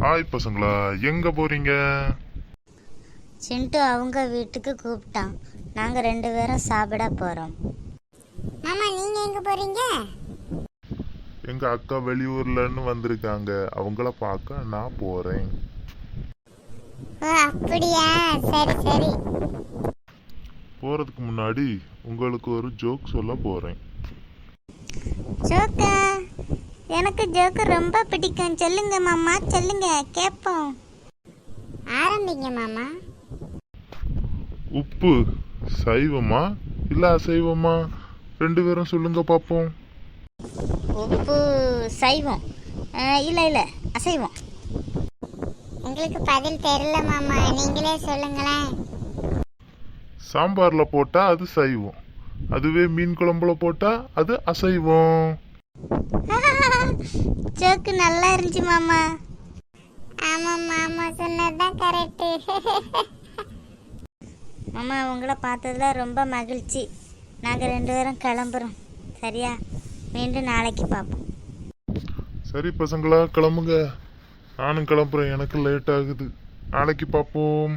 Hi பசங்களா, எங்க போறீங்க? சிண்டு அவங்க வீட்டுக்கு கூப்பிட்டான். நாங்க 2 பேரும் சாப்பிட போறோம். மாமா நீங்க எங்க போறீங்க? எங்க அக்கா வெளியூர்லன்னு வந்திருக்காங்க, அவங்கள பார்க்க நான் போறேன். ஓ அப்படியா, சரி சரி. போறதுக்கு முன்னாடி உங்களுக்கு ஒரு ஜோக் சொல்ல போறேன். ஜோக்கா? எனக்கு ஜோக்கு ரொம்ப பிடிக்கும். சொல்லுங்க மாமா, சொல்லுங்க கேட்போம். ஆரம்பிங்க மாமா. உப்பு சைவமா இல்ல அசைவமா? 2 பேரும் சொல்லுங்க பாப்போம். உப்பு சைவம். இல்லை அசைவம். உங்களுக்கு பதில் தெரியல மாமா, நீங்களே சொல்லுங்களேன். சாம்பார்ல போட்டா அது சைவம், அதுவே மீன் குழம்புல போட்டா அது அசைவம். ஜோக்கு நல்லா இருந்துச்சு மாமா. ஆமா மாமா சொன்னதுதான் கரெக்ட். மாமா உங்களை பார்த்ததுல ரொம்ப மகிழ்ச்சி. நாங்கள் 2 பேரும் கிளம்புறோம். சரியா? மீண்டும் நாளைக்கு பார்ப்போம். சரி பசங்களா, கிளம்புங்க. நானும் கிளம்புறேன், எனக்கு லேட் ஆகுது. நாளைக்கு பார்ப்போம்.